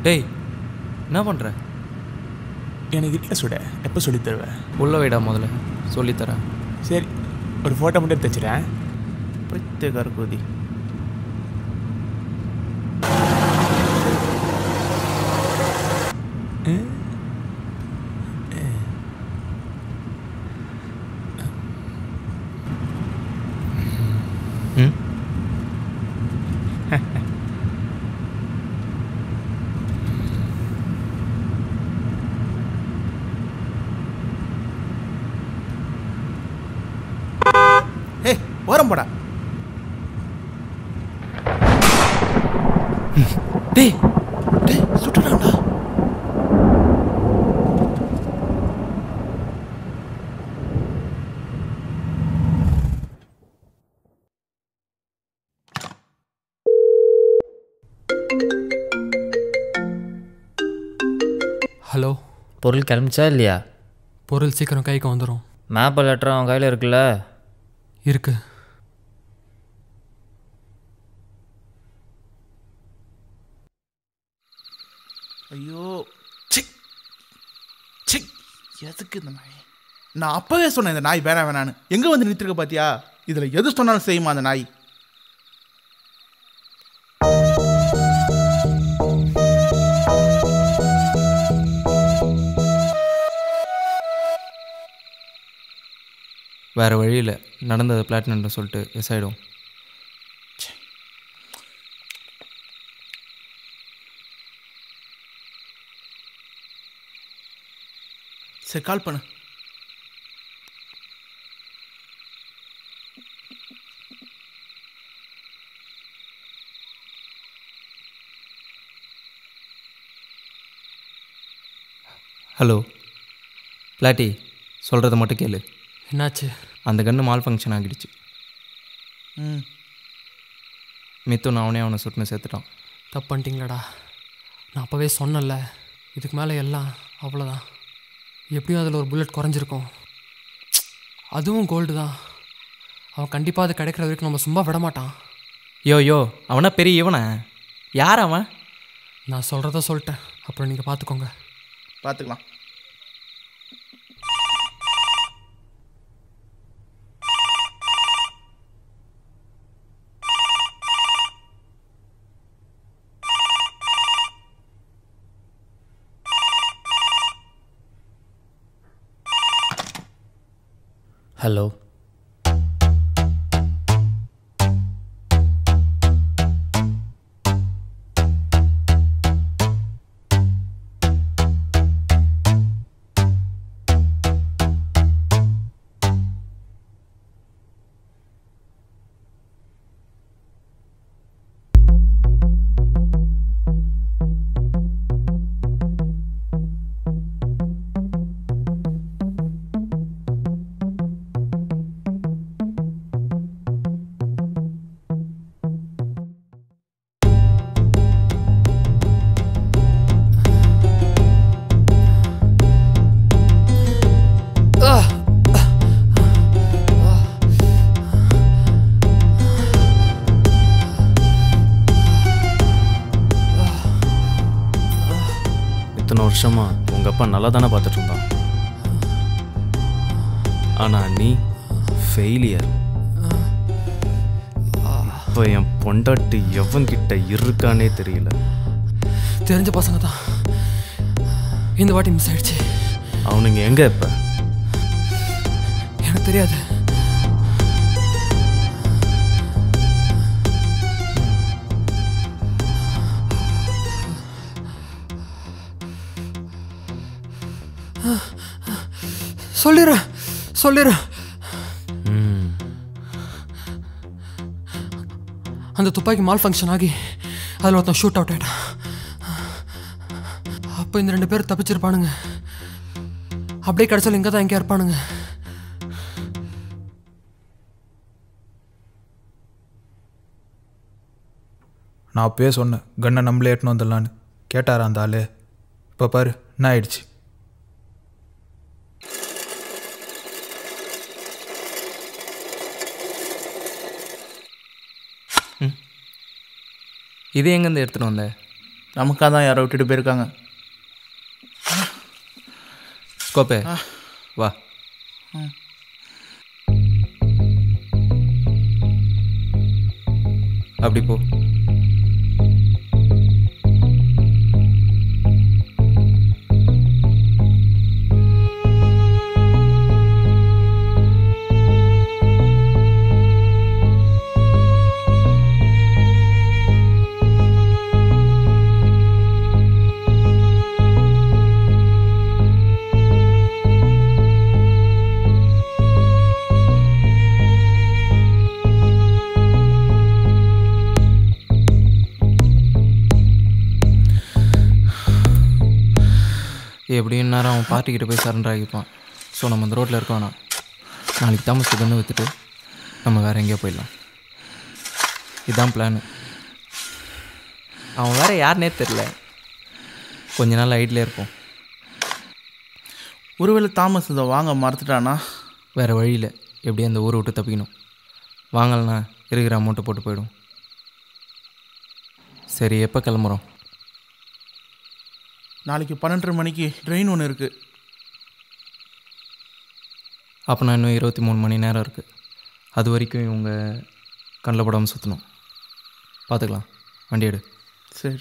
டேய் என்ன பண்ணுற? எனக்கு இல்லை சுட, எப்போ சொல்லித் தருவேன்? உள்ள வைடா முதல்ல சொல்லித்தரேன். சரி, ஒரு ஃபோட்டோ மட்டும் எடுத்து வச்சுறேன். பிரத்யேக கூதி ஓரம் போடா. டேய் டேய் சுட்டுறான்டா. ஹலோ, பொருள் கிளம்பிச்சா இல்லையா? பொருள் சீக்கிரம் கைக்கு வந்துடும். மேப் லெட்டர் அவன் கையில் இருக்குல்ல? இருக்கு. ஐயோ சிக் சிக், எதுக்கு இந்த நாய்? நான் அப்பவே சொன்னேன் இந்த நாய் வேணான்னு. எங்கே வந்து நிறுத்திருக்க பார்த்தியா? இதில் எது சொன்னாலும் செய்யுமா அந்த நாய்? வேறு வழியில் நடந்தது பிளாட்டினம்னு சொல்லிட்டு எஸ் ஆகிடும். சரி, கால் பண்ணு. ஹலோ பிளாட்டி, சொல்கிறத மட்டும் கேளு. என்னாச்சு? அந்த கன்று மால் ஃபங்க்ஷன் ஆகிடுச்சு. மித்துன் அவனே சுட்டுன்னு சேர்த்துட்டான். தப்பு பண்ணிட்டீங்களாடா. நான் அப்போவே சொன்னல, இதுக்கு மேலே எல்லாம் அவ்வளோதான். எப்படியும் அதில் ஒரு புல்லட் குறைஞ்சிருக்கும். அதுவும் கோல்டு தான். அவன் கண்டிப்பாக அது கிடைக்கிற வரைக்கும் நம்ம சும்மா விட மாட்டான். யோ அவனா பெரிய இவனை? யார் அவன்? நான் சொல்கிறத சொல்லிட்டேன், அப்புறம் நீங்கள் பார்த்துக்கோங்க. பார்த்துக்கலாம். ஹலோ, இத்தனை வருஷமா உங்கள் அப்பா நல்லா தானே பார்த்துட்டு இருந்தான். ஆனால் நீ ஃபெயிலியர். இப்போ என் பொண்டாட்டி எவன்கிட்ட இருக்கானே தெரியல. தெரிஞ்ச பசங்க தான். இந்த வாட்டி மிஸ் ஆயிடுச்சு. அவனுங்க எங்கே இப்போ? எனக்கு தெரியாது. சொல்லிடுறேன். அந்த துப்பாக்கி மால் ஃபங்க்ஷன் ஆகி அதில் ஒருத்தன் ஷூட் அவுட் ஆகிட்டான். அப்போ இந்த 2 பேர் தப்பிச்சிருப்பானுங்க. அப்படியே கிடச்சாலும் இங்கே தான் எங்கேயா இருப்பானுங்க. நான் அப்பயே சொன்னேன் கண்ணை நம்மளே ஏட்டணும் வந்துடலான்னு. கேட்டாரா அந்த ஆள்? இப்போ பாரு என்ன ஆயிடுச்சு. இது எங்கேருந்து எடுத்துகிட்டு வந்த? நமக்காக தான் யாரோ விட்டுட்டு போயிருக்காங்க. ஸ்கோப்பே வா. அப்படி போ. எப்படியும் நேரம் அவன் பார்ட்டிக்கிட்ட போய் சரண்டர் ஆகிப்பான். ஸோ நம்ம அந்த ரோட்டில் இருக்கோண்ணா. நாளைக்கு தாமஸ் கன்று விற்றுட்டு நம்ம வேறு எங்கேயோ போயிடலாம். இதுதான் பிளானு. அவன் வேறு யாருனே தெரில. கொஞ்ச நாள் ஐட்லேயே இருப்போம். ஒருவேளை தாமஸ் இதை வாங்க மறந்துட்டானா? வேறு வழியில் எப்படியும் அந்த ஊரை விட்டு தப்பிக்கணும். வாங்கலண்ணா இருக்கிற அமௌண்ட்டை போட்டு போயிடும். சரி, எப்போ கிளம்புறோம்? நாளைக்கு 12:30 மணிக்கு ட்ரெயின் ஒன்று இருக்குது. அப்போ நான் இன்னும் 23 மணி நேரம் இருக்குது. அது வரைக்கும் இவங்க கண்ணில் படாமல் சுற்றணும். பார்த்துக்கலாம். வண்டி எடு. சரி.